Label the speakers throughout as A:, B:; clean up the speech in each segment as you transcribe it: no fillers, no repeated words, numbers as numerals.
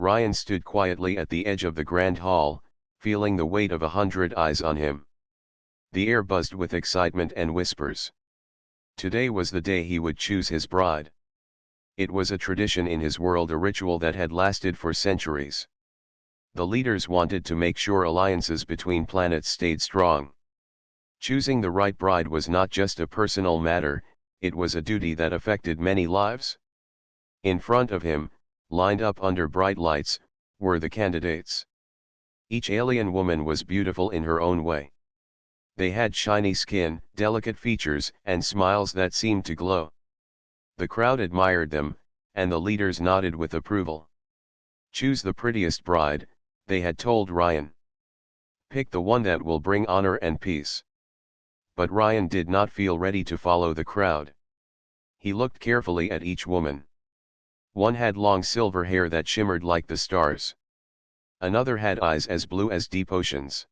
A: Ryan stood quietly at the edge of the grand hall, feeling the weight of 100 eyes on him. The air buzzed with excitement and whispers. Today was the day he would choose his bride. It was a tradition in his world, a ritual that had lasted for centuries. The leaders wanted to make sure alliances between planets stayed strong. Choosing the right bride was not just a personal matter, it was a duty that affected many lives. In front of him, lined up under bright lights, were the candidates. Each alien woman was beautiful in her own way. They had shiny skin, delicate features, and smiles that seemed to glow. The crowd admired them, and the leaders nodded with approval. Choose the prettiest bride, they had told Ryan. Pick the one that will bring honor and peace. But Ryan did not feel ready to follow the crowd. He looked carefully at each woman. One had long silver hair that shimmered like the stars. Another had eyes as blue as deep oceans.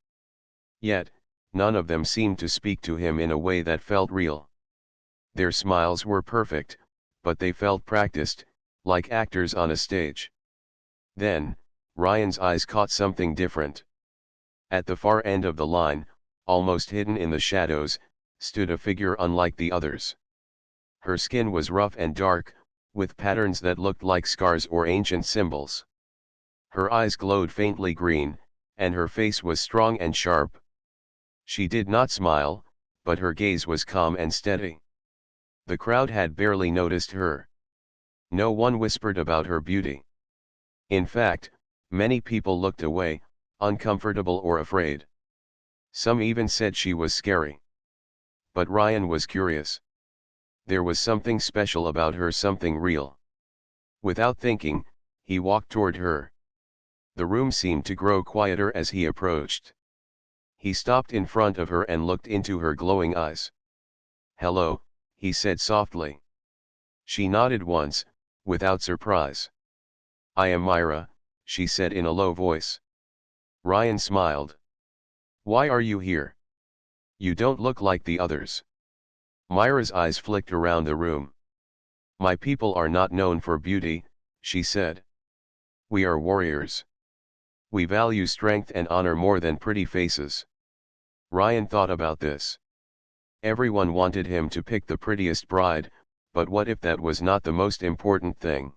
A: Yet, none of them seemed to speak to him in a way that felt real. Their smiles were perfect, but they felt practiced, like actors on a stage. Then, Ryan's eyes caught something different. At the far end of the line, almost hidden in the shadows, stood a figure unlike the others. Her skin was rough and dark, with patterns that looked like scars or ancient symbols. Her eyes glowed faintly green, and her face was strong and sharp. She did not smile, but her gaze was calm and steady. The crowd had barely noticed her. No one whispered about her beauty. In fact, many people looked away, uncomfortable or afraid. Some even said she was scary. But Ryan was curious. There was something special about her, something real. Without thinking, he walked toward her. The room seemed to grow quieter as he approached. He stopped in front of her and looked into her glowing eyes. "Hello," he said softly. She nodded once, without surprise. "I am Myra," she said in a low voice. Ryan smiled. "Why are you here? You don't look like the others." Myra's eyes flicked around the room. "My people are not known for beauty," she said. "We are warriors. We value strength and honor more than pretty faces." Ryan thought about this. Everyone wanted him to pick the prettiest bride, but what if that was not the most important thing?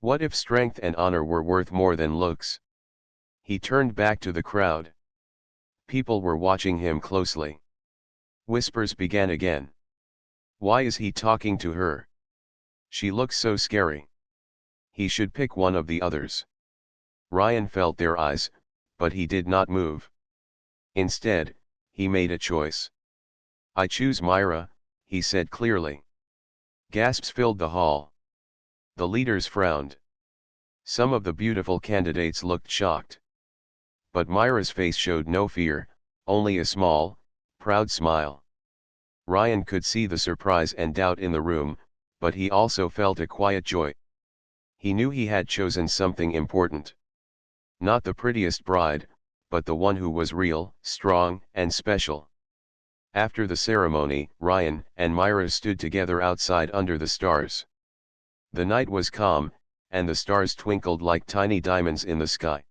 A: What if strength and honor were worth more than looks? He turned back to the crowd. People were watching him closely. Whispers began again. "Why is he talking to her? She looks so scary. He should pick one of the others." Ryan felt their eyes, but he did not move. Instead, he made a choice. "I choose Myra," he said clearly. Gasps filled the hall. The leaders frowned. Some of the beautiful candidates looked shocked. But Myra's face showed no fear, only a small, proud smile. Ryan could see the surprise and doubt in the room, but he also felt a quiet joy. He knew he had chosen something important. Not the prettiest bride, but the one who was real, strong, and special. After the ceremony, Ryan and Myra stood together outside under the stars. The night was calm, and the stars twinkled like tiny diamonds in the sky.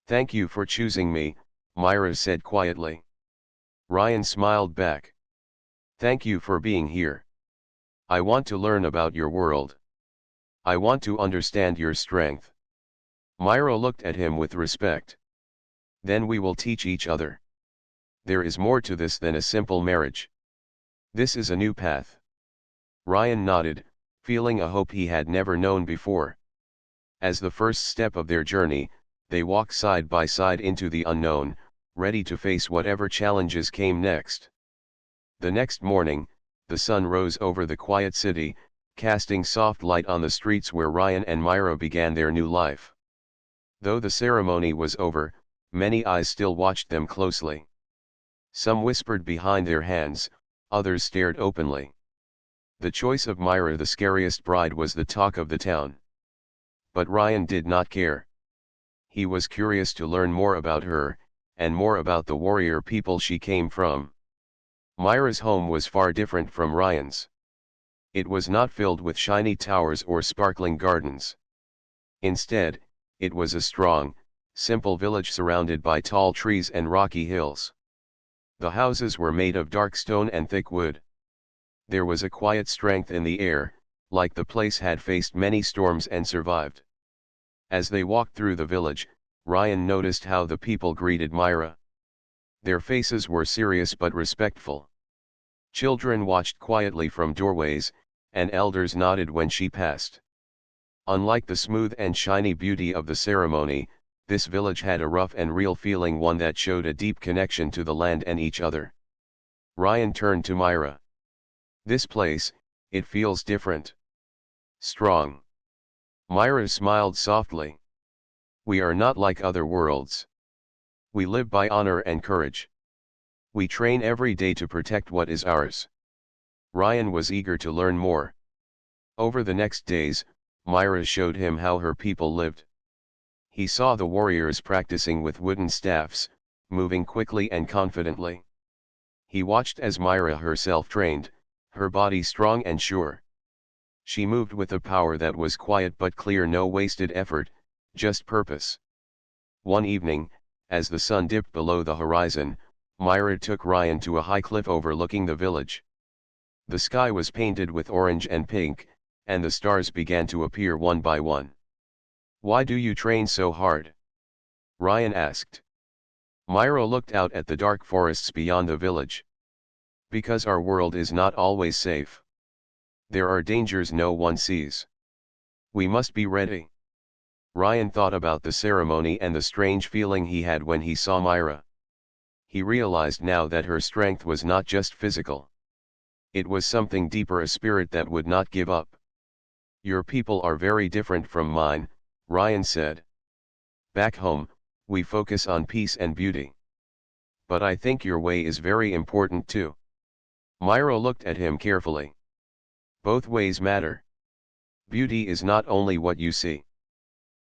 A: "Thank you for choosing me," Myra said quietly. Ryan smiled back. "Thank you for being here. I want to learn about your world. I want to understand your strength." Myra looked at him with respect. "Then we will teach each other. There is more to this than a simple marriage. This is a new path." Ryan nodded, feeling a hope he had never known before. As the first step of their journey, they walked side by side into the unknown, ready to face whatever challenges came next. The next morning, the sun rose over the quiet city, casting soft light on the streets where Ryan and Myra began their new life. Though the ceremony was over, many eyes still watched them closely. Some whispered behind their hands, others stared openly. The choice of Myra, the scariest bride, was the talk of the town. But Ryan did not care. He was curious to learn more about her, and more about the warrior people she came from. Myra's home was far different from Ryan's. It was not filled with shiny towers or sparkling gardens. Instead, it was a strong, simple village surrounded by tall trees and rocky hills. The houses were made of dark stone and thick wood. There was a quiet strength in the air, like the place had faced many storms and survived. As they walked through the village, Ryan noticed how the people greeted Myra. Their faces were serious but respectful. Children watched quietly from doorways, and elders nodded when she passed. Unlike the smooth and shiny beauty of the ceremony, this village had a rough and real feeling, one that showed a deep connection to the land and each other. Ryan turned to Myra. "This place, it feels different. Strong." Myra smiled softly. "We are not like other worlds. We live by honor and courage. We train every day to protect what is ours." Ryan was eager to learn more. Over the next days, Myra showed him how her people lived. He saw the warriors practicing with wooden staffs, moving quickly and confidently. He watched as Myra herself trained, her body strong and sure. She moved with a power that was quiet but clear, no wasted effort, just purpose. One evening, as the sun dipped below the horizon, Myra took Ryan to a high cliff overlooking the village. The sky was painted with orange and pink, and the stars began to appear one by one. "Why do you train so hard?" Ryan asked. Myra looked out at the dark forests beyond the village. "Because our world is not always safe. There are dangers no one sees. We must be ready." Ryan thought about the ceremony and the strange feeling he had when he saw Myra. He realized now that her strength was not just physical. It was something deeper, a spirit that would not give up. "Your people are very different from mine," Ryan said. "Back home, we focus on peace and beauty. But I think your way is very important too." Myra looked at him carefully. "Both ways matter. Beauty is not only what you see.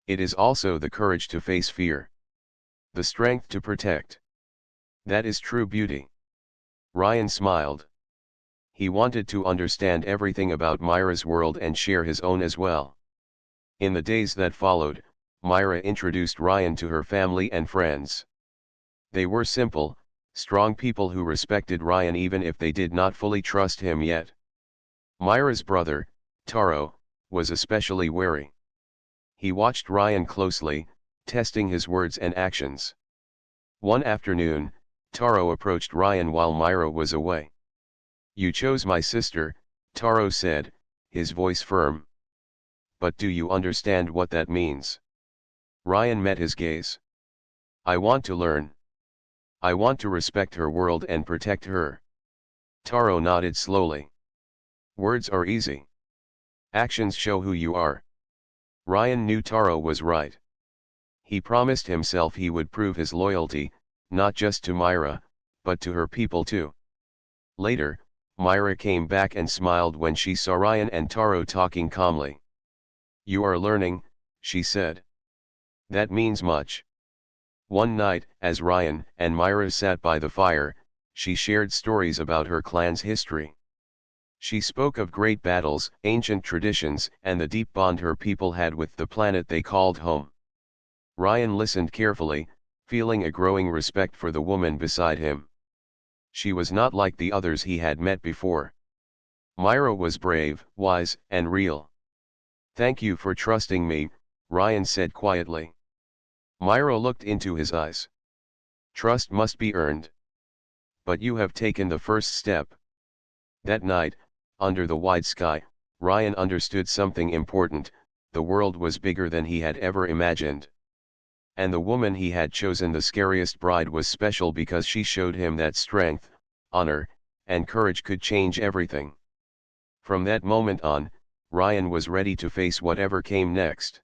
A: It is also the courage to face fear. The strength to protect. That is true beauty." Ryan smiled. He wanted to understand everything about Myra's world and share his own as well. In the days that followed, Myra introduced Ryan to her family and friends. They were simple, strong people who respected Ryan even if they did not fully trust him yet. Myra's brother, Taro, was especially wary. He watched Ryan closely, testing his words and actions. One afternoon, Taro approached Ryan while Myra was away. "You chose my sister," Taro said, his voice firm. "But do you understand what that means?" Ryan met his gaze. "I want to learn. I want to respect her world and protect her." Taro nodded slowly. "Words are easy. Actions show who you are." Ryan knew Taro was right. He promised himself he would prove his loyalty, not just to Myra, but to her people too. Later, Myra came back and smiled when she saw Ryan and Taro talking calmly. "You are learning," she said. "That means much." One night, as Ryan and Myra sat by the fire, she shared stories about her clan's history. She spoke of great battles, ancient traditions, and the deep bond her people had with the planet they called home. Ryan listened carefully, feeling a growing respect for the woman beside him. She was not like the others he had met before. Myra was brave, wise, and real. "Thank you for trusting me," Ryan said quietly. Myra looked into his eyes. "Trust must be earned. But you have taken the first step." That night, under the wide sky, Ryan understood something important: the world was bigger than he had ever imagined. And the woman he had chosen, the scariest bride, was special because she showed him that strength, honor, and courage could change everything. From that moment on, Ryan was ready to face whatever came next.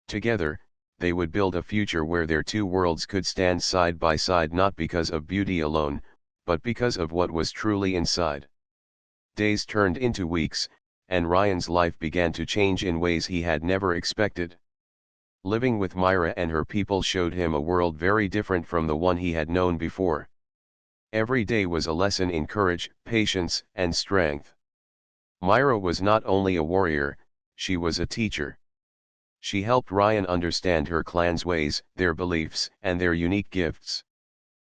A: Together, they would build a future where their two worlds could stand side by side, not because of beauty alone, but because of what was truly inside. Days turned into weeks, and Ryan's life began to change in ways he had never expected. Living with Myra and her people showed him a world very different from the one he had known before. Every day was a lesson in courage, patience, and strength. Myra was not only a warrior, she was a teacher. She helped Ryan understand her clan's ways, their beliefs, and their unique gifts.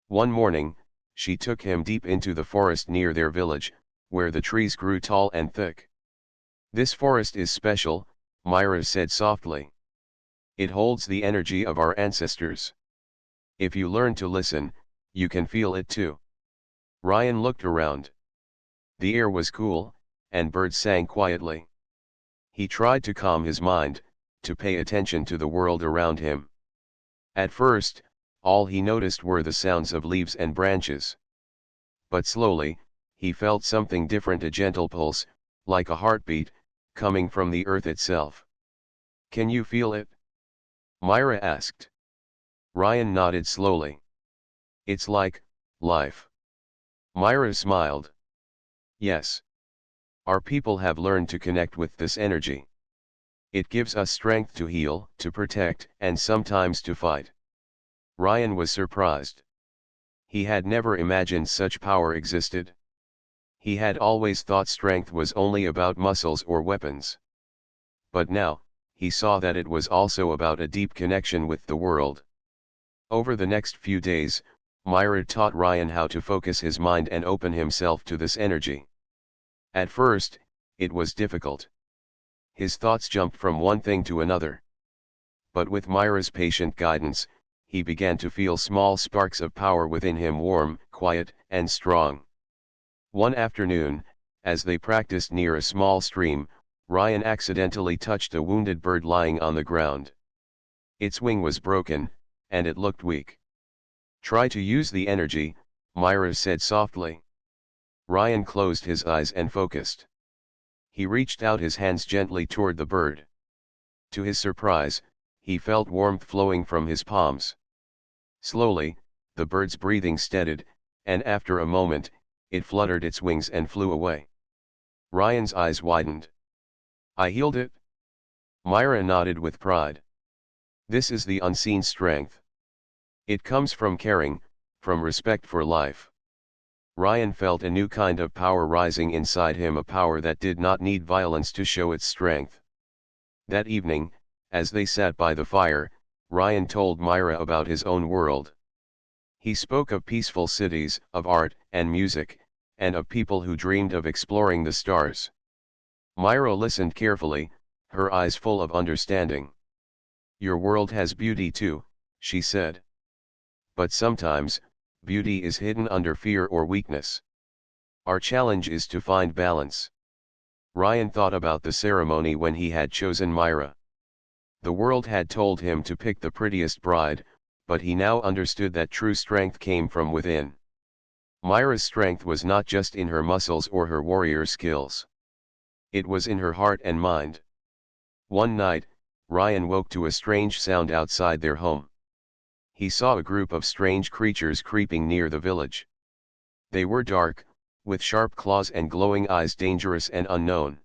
A: One morning, she took him deep into the forest near their village, where the trees grew tall and thick. "This forest is special," Myra said softly. "It holds the energy of our ancestors. If you learn to listen, you can feel it too." Ryan looked around. The air was cool, and birds sang quietly. He tried to calm his mind, to pay attention to the world around him. At first, all he noticed were the sounds of leaves and branches. But slowly, he felt something different, a gentle pulse, like a heartbeat, coming from the earth itself. "Can you feel it?" Myra asked. Ryan nodded slowly. "It's like life." Myra smiled. "Yes. Our people have learned to connect with this energy. It gives us strength to heal, to protect, and sometimes to fight." Ryan was surprised. He had never imagined such power existed. He had always thought strength was only about muscles or weapons. But now, he saw that it was also about a deep connection with the world. Over the next few days, Myra taught Ryan how to focus his mind and open himself to this energy. At first, it was difficult. His thoughts jumped from one thing to another. But with Myra's patient guidance, he began to feel small sparks of power within him, warm, quiet, and strong. One afternoon, as they practiced near a small stream, Ryan accidentally touched a wounded bird lying on the ground. Its wing was broken, and it looked weak. "Try to use the energy," Myra said softly. Ryan closed his eyes and focused. He reached out his hands gently toward the bird. To his surprise, he felt warmth flowing from his palms. Slowly, the bird's breathing steadied, and after a moment, it fluttered its wings and flew away. Ryan's eyes widened. "I healed it?" Myra nodded with pride. "This is the unseen strength. It comes from caring, from respect for life." Ryan felt a new kind of power rising inside him, a power that did not need violence to show its strength. That evening, as they sat by the fire, Ryan told Myra about his own world. He spoke of peaceful cities, of art and music, and of people who dreamed of exploring the stars. Myra listened carefully, her eyes full of understanding. "Your world has beauty too," she said. "But sometimes, beauty is hidden under fear or weakness. Our challenge is to find balance." Ryan thought about the ceremony when he had chosen Myra. The world had told him to pick the prettiest bride, but he now understood that true strength came from within. Myra's strength was not just in her muscles or her warrior skills. It was in her heart and mind. One night, Ryan woke to a strange sound outside their home. He saw a group of strange creatures creeping near the village. They were dark, with sharp claws and glowing eyes, dangerous and unknown.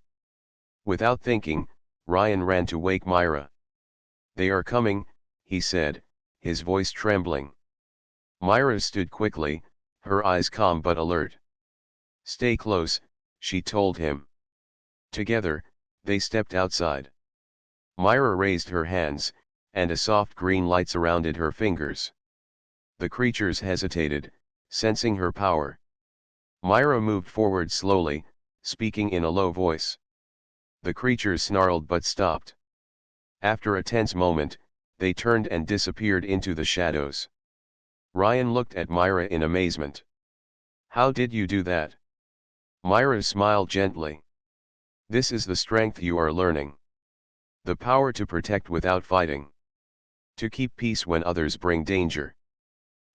A: Without thinking, Ryan ran to wake Myra. "They are coming," he said, his voice trembling. Myra stood quickly, her eyes calm but alert. "Stay close," she told him. Together, they stepped outside. Myra raised her hands, and a soft green light surrounded her fingers. The creatures hesitated, sensing her power. Myra moved forward slowly, speaking in a low voice. The creatures snarled but stopped. After a tense moment, they turned and disappeared into the shadows. Ryan looked at Myra in amazement. "How did you do that?" Myra smiled gently. "This is the strength you are learning. The power to protect without fighting. To keep peace when others bring danger."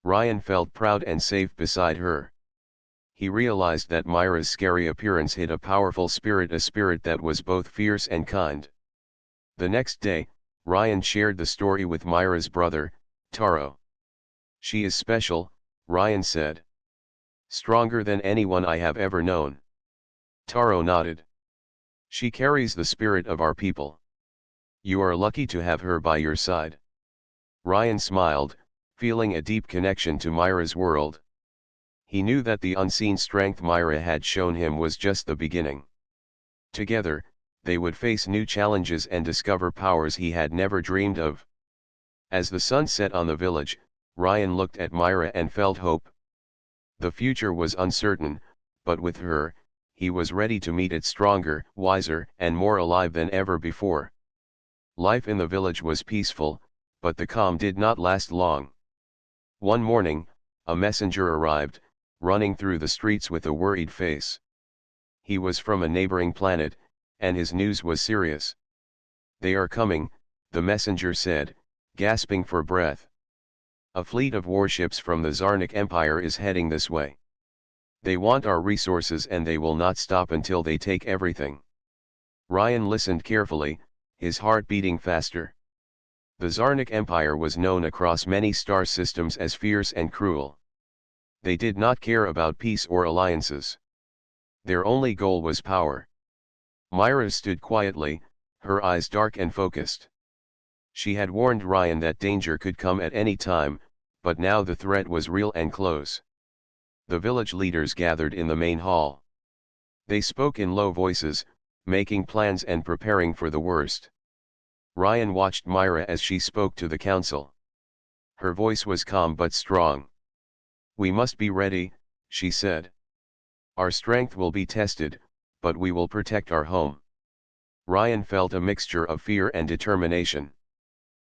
A: Ryan felt proud and safe beside her. He realized that Myra's scary appearance hid a powerful spirit, a spirit that was both fierce and kind. The next day, Ryan shared the story with Myra's brother, Taro. "She is special," Ryan said. "Stronger than anyone I have ever known." Taro nodded. "She carries the spirit of our people. You are lucky to have her by your side." Ryan smiled, feeling a deep connection to Myra's world. He knew that the unseen strength Myra had shown him was just the beginning. Together, they would face new challenges and discover powers he had never dreamed of. As the sun set on the village, Ryan looked at Myra and felt hope. The future was uncertain, but with her, he was ready to meet it stronger, wiser, and more alive than ever before. Life in the village was peaceful, but the calm did not last long. One morning, a messenger arrived, running through the streets with a worried face. He was from a neighboring planet, and his news was serious. "They are coming," the messenger said, gasping for breath. "A fleet of warships from the Zarnik Empire is heading this way. They want our resources and they will not stop until they take everything." Ryan listened carefully, his heart beating faster. The Zarnik Empire was known across many star systems as fierce and cruel. They did not care about peace or alliances. Their only goal was power. Myra stood quietly, her eyes dark and focused. She had warned Ryan that danger could come at any time, but now the threat was real and close. The village leaders gathered in the main hall. They spoke in low voices, making plans and preparing for the worst. Ryan watched Myra as she spoke to the council. Her voice was calm but strong. "We must be ready," she said. "Our strength will be tested, but we will protect our home." Ryan felt a mixture of fear and determination.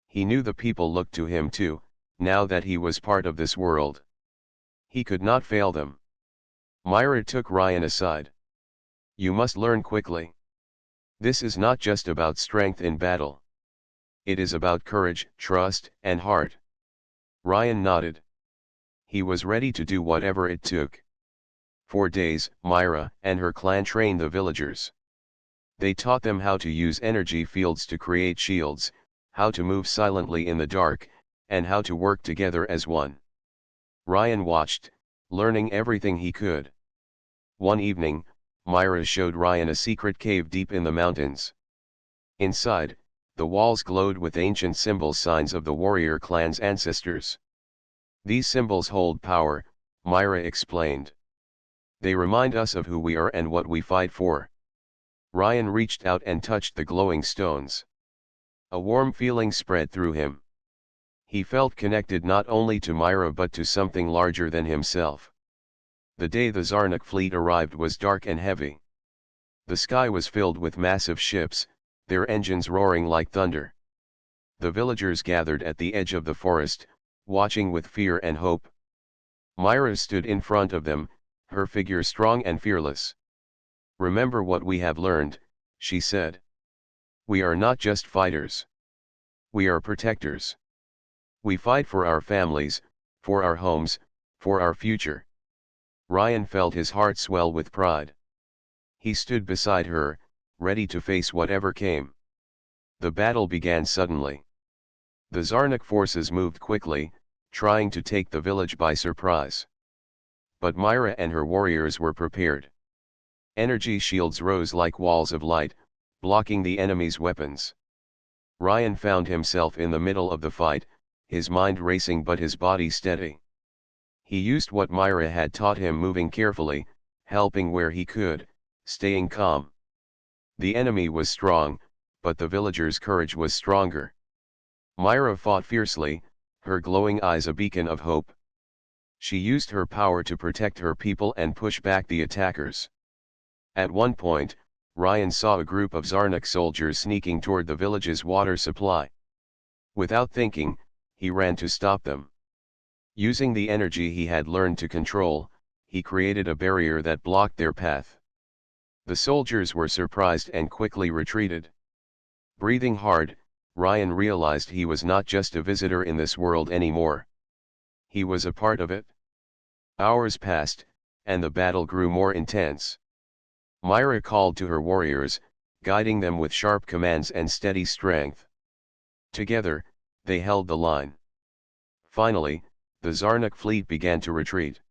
A: He knew the people looked to him too, now that he was part of this world. He could not fail them. Myra took Ryan aside. "You must learn quickly. This is not just about strength in battle. It is about courage, trust, and heart." Ryan nodded. He was ready to do whatever it took. For days, Myra and her clan trained the villagers. They taught them how to use energy fields to create shields, how to move silently in the dark, and how to work together as one. Ryan watched, learning everything he could. One evening, Myra showed Ryan a secret cave deep in the mountains. Inside, the walls glowed with ancient symbols, signs of the warrior clan's ancestors. "These symbols hold power," Myra explained. "They remind us of who we are and what we fight for." Ryan reached out and touched the glowing stones. A warm feeling spread through him. He felt connected not only to Myra but to something larger than himself. The day the Zarnik fleet arrived was dark and heavy. The sky was filled with massive ships, their engines roaring like thunder. The villagers gathered at the edge of the forest, watching with fear and hope. Myra stood in front of them, her figure strong and fearless. "Remember what we have learned," she said. "We are not just fighters. We are protectors. We fight for our families, for our homes, for our future." Ryan felt his heart swell with pride. He stood beside her, ready to face whatever came. The battle began suddenly. The Zarnik forces moved quickly, trying to take the village by surprise. But Myra and her warriors were prepared. Energy shields rose like walls of light, blocking the enemy's weapons. Ryan found himself in the middle of the fight, his mind racing but his body steady. He used what Myra had taught him, moving carefully, helping where he could, staying calm. The enemy was strong, but the villagers' courage was stronger. Myra fought fiercely, her glowing eyes a beacon of hope. She used her power to protect her people and push back the attackers. At one point, Ryan saw a group of Zarnik soldiers sneaking toward the village's water supply. Without thinking, he ran to stop them. Using the energy he had learned to control, he created a barrier that blocked their path. The soldiers were surprised and quickly retreated. Breathing hard, Ryan realized he was not just a visitor in this world anymore. He was a part of it. Hours passed, and the battle grew more intense. Myra called to her warriors, guiding them with sharp commands and steady strength. Together, they held the line. Finally, the Zarnik fleet began to retreat.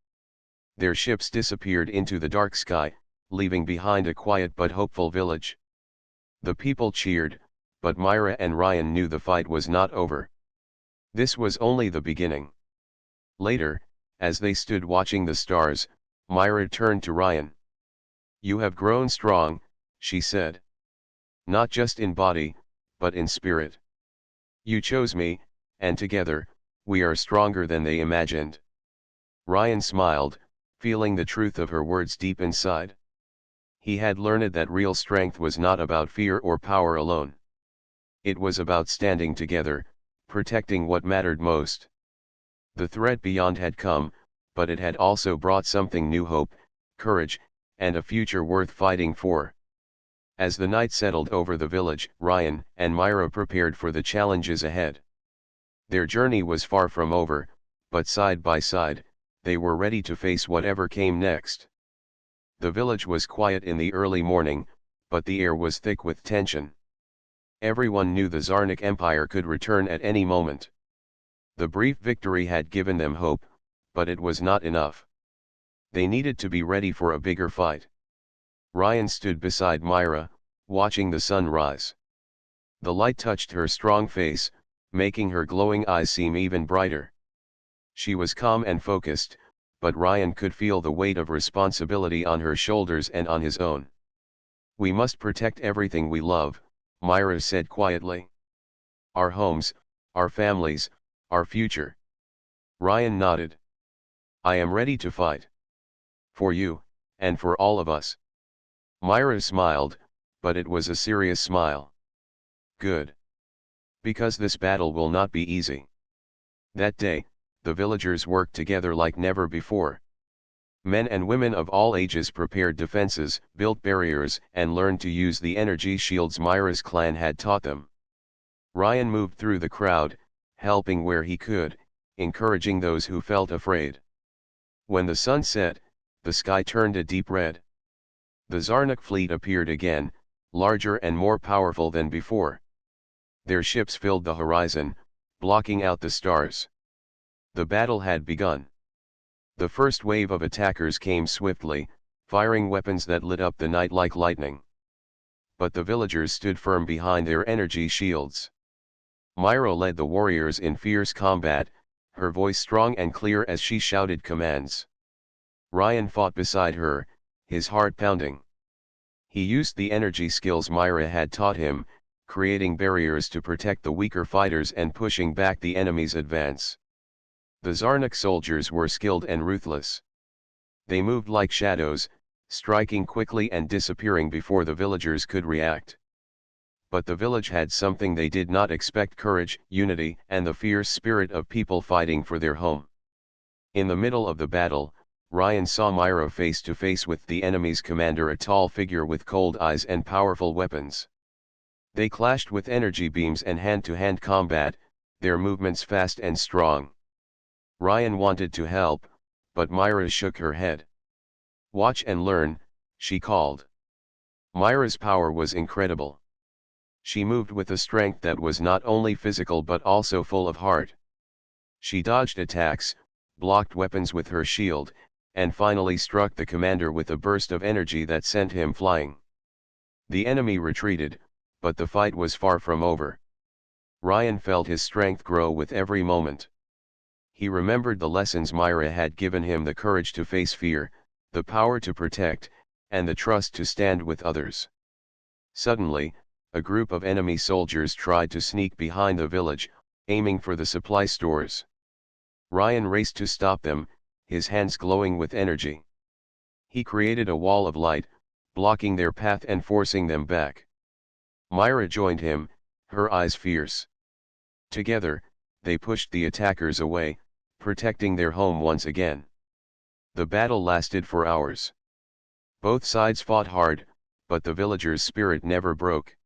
A: Their ships disappeared into the dark sky, leaving behind a quiet but hopeful village. The people cheered, but Myra and Ryan knew the fight was not over. This was only the beginning. Later, as they stood watching the stars, Myra turned to Ryan. "You have grown strong," she said. Not just in body, but in spirit. You chose me, and together, we are stronger than they imagined. Ryan smiled, feeling the truth of her words deep inside. He had learned that real strength was not about fear or power alone. It was about standing together, protecting what mattered most. The threat beyond had come, but it had also brought something new: hope, courage, and a future worth fighting for. As the night settled over the village, Ryan and Myra prepared for the challenges ahead. Their journey was far from over, but side by side, they were ready to face whatever came next. The village was quiet in the early morning, but the air was thick with tension. Everyone knew the Zarnik Empire could return at any moment. The brief victory had given them hope, but it was not enough. They needed to be ready for a bigger fight. Ryan stood beside Myra, watching the sun rise. The light touched her strong face, making her glowing eyes seem even brighter. She was calm and focused, but Ryan could feel the weight of responsibility on her shoulders and on his own. "We must protect everything we love," Myra said quietly. "Our homes, our families, our future." Ryan nodded. "I am ready to fight. For you, and for all of us." Myra smiled, but it was a serious smile. "Good. Because this battle will not be easy." That day, the villagers worked together like never before. Men and women of all ages prepared defenses, built barriers, and learned to use the energy shields Myra's clan had taught them. Ryan moved through the crowd, helping where he could, encouraging those who felt afraid. When the sun set, the sky turned a deep red. The Zarnik fleet appeared again, larger and more powerful than before. Their ships filled the horizon, blocking out the stars. The battle had begun. The first wave of attackers came swiftly, firing weapons that lit up the night like lightning. But the villagers stood firm behind their energy shields. Myra led the warriors in fierce combat, her voice strong and clear as she shouted commands. Ryan fought beside her, his heart pounding. He used the energy skills Myra had taught him, creating barriers to protect the weaker fighters and pushing back the enemy's advance. The Zarnik soldiers were skilled and ruthless. They moved like shadows, striking quickly and disappearing before the villagers could react. But the village had something they did not expect: courage, unity, and the fierce spirit of people fighting for their home. In the middle of the battle, Ryan saw Myra face to face with the enemy's commander, a tall figure with cold eyes and powerful weapons. They clashed with energy beams and hand-to-hand combat, their movements fast and strong. Ryan wanted to help, but Myra shook her head. "Watch and learn," she called. Myra's power was incredible. She moved with a strength that was not only physical but also full of heart. She dodged attacks, blocked weapons with her shield, and finally struck the commander with a burst of energy that sent him flying. The enemy retreated, but the fight was far from over. Ryan felt his strength grow with every moment. He remembered the lessons Myra had given him: the courage to face fear, the power to protect, and the trust to stand with others. Suddenly, a group of enemy soldiers tried to sneak behind the village, aiming for the supply stores. Ryan raced to stop them, his hands glowing with energy. He created a wall of light, blocking their path and forcing them back. Myra joined him, her eyes fierce. Together, they pushed the attackers away, protecting their home once again. The battle lasted for hours. Both sides fought hard, but the villagers' spirit never broke.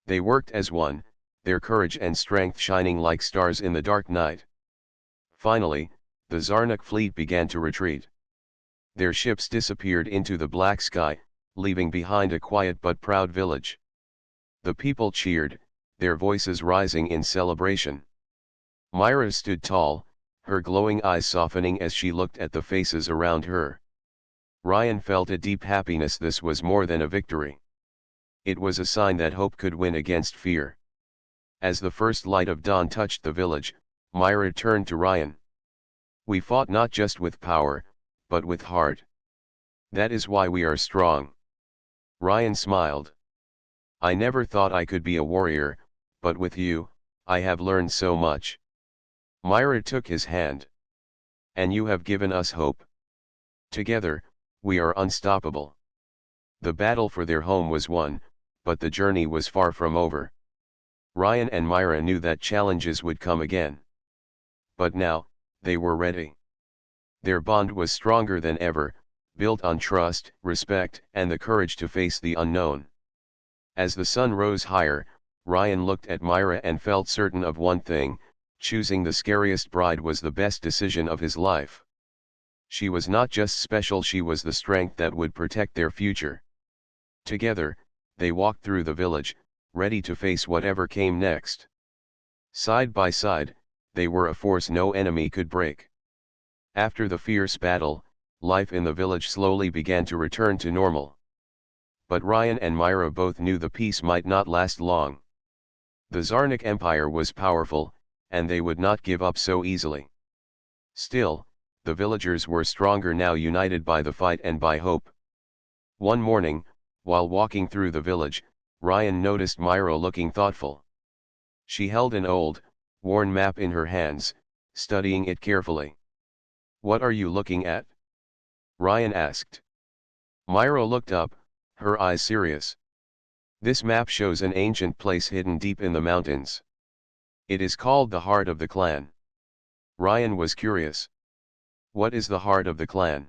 A: They worked as one, their courage and strength shining like stars in the dark night. Finally, the Zarnik fleet began to retreat. Their ships disappeared into the black sky, leaving behind a quiet but proud village. The people cheered, their voices rising in celebration. Myra stood tall, her glowing eyes softening as she looked at the faces around her. Ryan felt a deep happiness. This was more than a victory. It was a sign that hope could win against fear. As the first light of dawn touched the village, Myra turned to Ryan. "We fought not just with power, but with heart. That is why we are strong." Ryan smiled. I never thought I could be a warrior, but with you, I have learned so much. Myra took his hand. And you have given us hope. Together, we are unstoppable. The battle for their home was won, but the journey was far from over. Ryan and Myra knew that challenges would come again. But now, they were ready. Their bond was stronger than ever, built on trust, respect, and the courage to face the unknown. As the sun rose higher, Ryan looked at Myra and felt certain of one thing: choosing the Scariest Bride was the best decision of his life. She was not just special, she was the strength that would protect their future. Together, they walked through the village, ready to face whatever came next. Side by side, they were a force no enemy could break. After the fierce battle, life in the village slowly began to return to normal. But Ryan and Myra both knew the peace might not last long. The Zarnik Empire was powerful, and they would not give up so easily. Still, the villagers were stronger now, united by the fight and by hope. One morning, while walking through the village, Ryan noticed Myra looking thoughtful. She held an old, worn map in her hands, studying it carefully. "What are you looking at?" Ryan asked. Myra looked up, her eyes serious. "This map shows an ancient place hidden deep in the mountains. It is called the Heart of the Clan." Ryan was curious. "What is the Heart of the Clan?"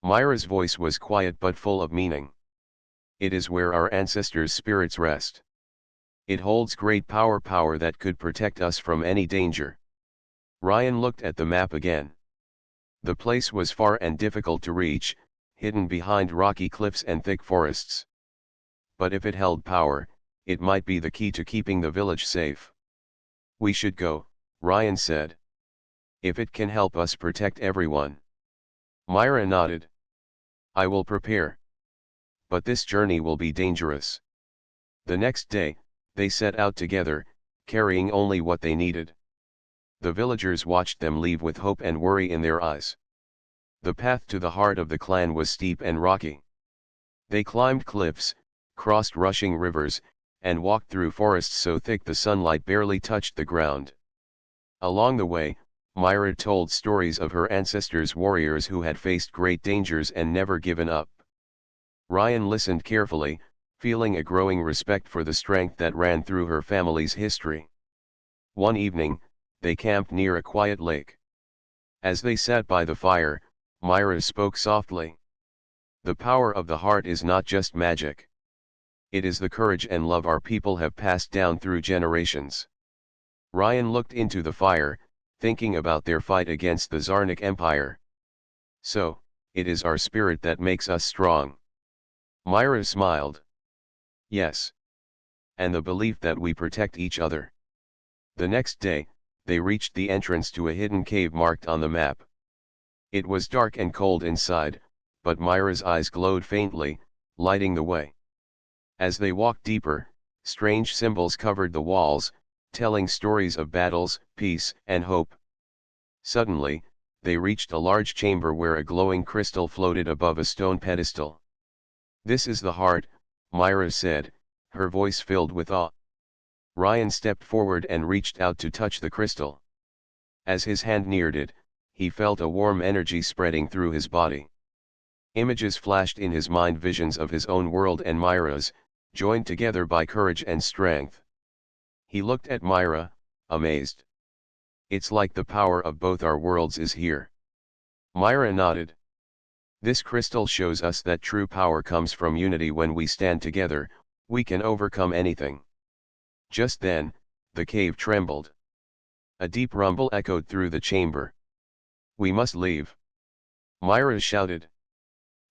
A: Myra's voice was quiet but full of meaning. "It is where our ancestors' spirits rest. It holds great power that could protect us from any danger." Ryan looked at the map again. The place was far and difficult to reach, hidden behind rocky cliffs and thick forests. But if it held power, it might be the key to keeping the village safe. "We should go," Ryan said. "If it can help us protect everyone." Myra nodded. "I will prepare. But this journey will be dangerous." The next day, they set out together, carrying only what they needed. The villagers watched them leave with hope and worry in their eyes. The path to the heart of the clan was steep and rocky. They climbed cliffs, crossed rushing rivers, and walked through forests so thick the sunlight barely touched the ground. Along the way, Myra told stories of her ancestors' warriors who had faced great dangers and never given up. Ryan listened carefully, feeling a growing respect for the strength that ran through her family's history. One evening, they camped near a quiet lake. As they sat by the fire, Myra spoke softly. "The power of the heart is not just magic. It is the courage and love our people have passed down through generations." Ryan looked into the fire, thinking about their fight against the Zarnik Empire. "So, it is our spirit that makes us strong." Myra smiled. "Yes. And the belief that we protect each other." The next day, they reached the entrance to a hidden cave marked on the map. It was dark and cold inside, but Myra's eyes glowed faintly, lighting the way. As they walked deeper, strange symbols covered the walls, telling stories of battles, peace, and hope. Suddenly, they reached a large chamber where a glowing crystal floated above a stone pedestal. "This is the heart," Myra said, her voice filled with awe. Ryan stepped forward and reached out to touch the crystal. As his hand neared it, he felt a warm energy spreading through his body. Images flashed in his mind, visions of his own world and Myra's, joined together by courage and strength. He looked at Myra, amazed. "It's like the power of both our worlds is here." Myra nodded. "This crystal shows us that true power comes from unity. When we stand together, we can overcome anything." Just then, the cave trembled. A deep rumble echoed through the chamber. "We must leave," Myra shouted.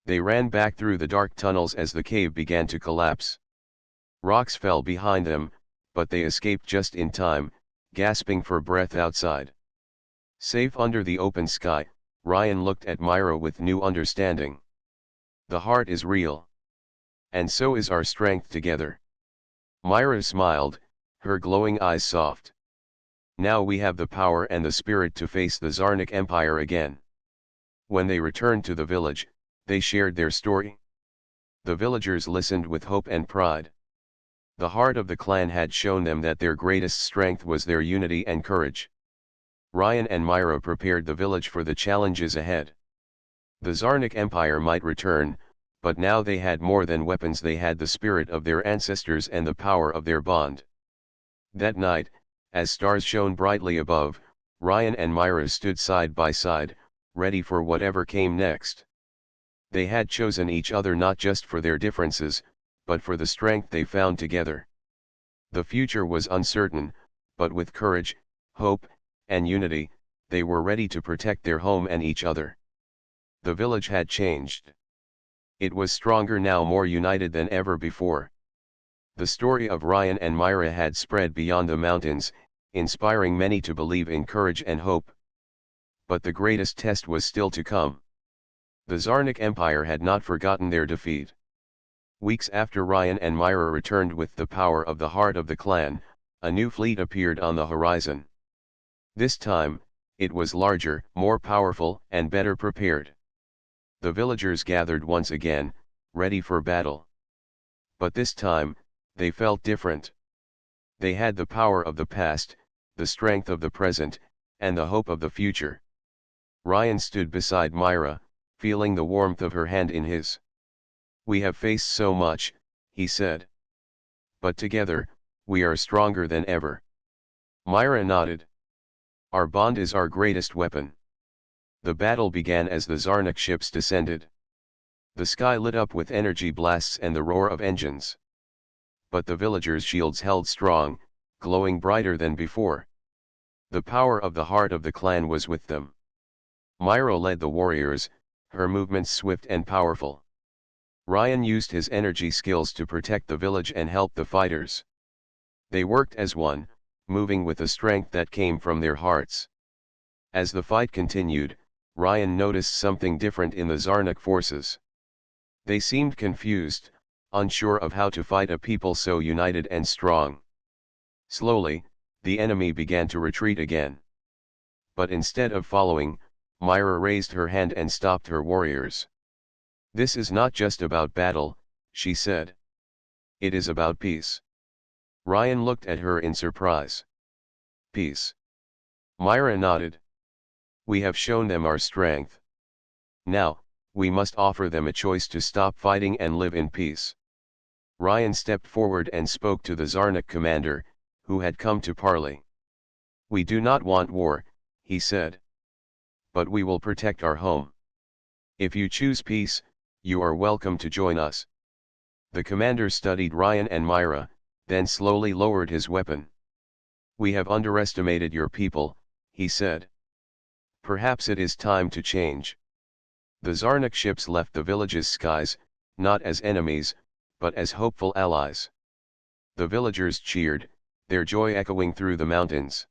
A: They ran back through the dark tunnels as the cave began to collapse. Rocks fell behind them, but they escaped just in time, gasping for breath outside. Safe under the open sky, Ryan looked at Myra with new understanding. "The heart is real. And so is our strength together." Myra smiled, her glowing eyes soft. "Now we have the power and the spirit to face the Zarnik Empire again." When they returned to the village, they shared their story. The villagers listened with hope and pride. The heart of the clan had shown them that their greatest strength was their unity and courage. Ryan and Myra prepared the village for the challenges ahead. The Zarnik Empire might return, but now they had more than weapons, they had the spirit of their ancestors and the power of their bond. That night, as stars shone brightly above, Ryan and Myra stood side by side, ready for whatever came next. They had chosen each other not just for their differences, but for the strength they found together. The future was uncertain, but with courage, hope, and unity, they were ready to protect their home and each other. The village had changed. It was stronger now, more united than ever before. The story of Ryan and Myra had spread beyond the mountains, inspiring many to believe in courage and hope. But the greatest test was still to come. The Zarnik Empire had not forgotten their defeat. Weeks after Ryan and Myra returned with the power of the heart of the clan, a new fleet appeared on the horizon. This time, it was larger, more powerful, and better prepared. The villagers gathered once again, ready for battle. But this time, they felt different. They had the power of the past, the strength of the present, and the hope of the future. Ryan stood beside Myra, feeling the warmth of her hand in his. "We have faced so much," he said. "But together, we are stronger than ever." Myra nodded. "Our bond is our greatest weapon." The battle began as the Zarnik ships descended. The sky lit up with energy blasts and the roar of engines. But the villagers' shields held strong, glowing brighter than before. The power of the heart of the clan was with them. Myra led the warriors, her movements swift and powerful. Ryan used his energy skills to protect the village and help the fighters. They worked as one, moving with a strength that came from their hearts. As the fight continued, Ryan noticed something different in the Zarnik forces. They seemed confused, unsure of how to fight a people so united and strong. Slowly, the enemy began to retreat again. But instead of following, Myra raised her hand and stopped her warriors. "This is not just about battle," she said. "It is about peace." Ryan looked at her in surprise. "Peace?" Myra nodded. "We have shown them our strength. Now, we must offer them a choice to stop fighting and live in peace." Ryan stepped forward and spoke to the Zarnik commander, who had come to parley. "We do not want war," he said. "But we will protect our home. If you choose peace, you are welcome to join us." The commander studied Ryan and Myra, then slowly lowered his weapon. "We have underestimated your people," he said. "Perhaps it is time to change." The Zarnik ships left the village's skies, not as enemies, but as hopeful allies. The villagers cheered, their joy echoing through the mountains.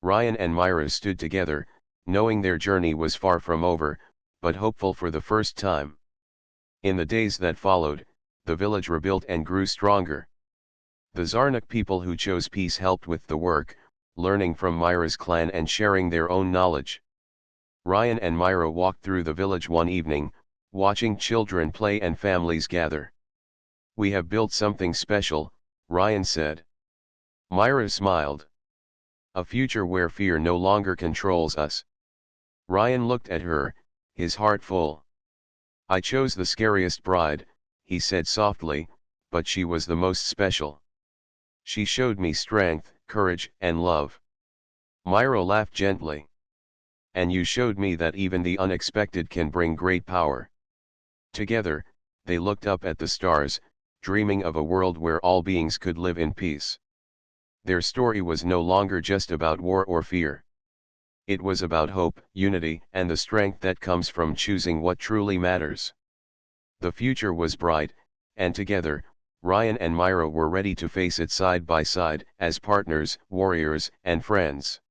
A: Ryan and Myra stood together, knowing their journey was far from over, but hopeful for the first time. In the days that followed, the village rebuilt and grew stronger. The Zarnik people who chose peace helped with the work, learning from Myra's clan and sharing their own knowledge. Ryan and Myra walked through the village one evening, watching children play and families gather. "We have built something special," Ryan said. Myra smiled. "A future where fear no longer controls us." Ryan looked at her, his heart full. "I chose the scariest bride," he said softly, "but she was the most special. She showed me strength, courage, and love." Myra laughed gently. "And you showed me that even the unexpected can bring great power." Together, they looked up at the stars, dreaming of a world where all beings could live in peace. Their story was no longer just about war or fear. It was about hope, unity, and the strength that comes from choosing what truly matters. The future was bright, and together, Ryan and Myra were ready to face it side by side, as partners, warriors, and friends.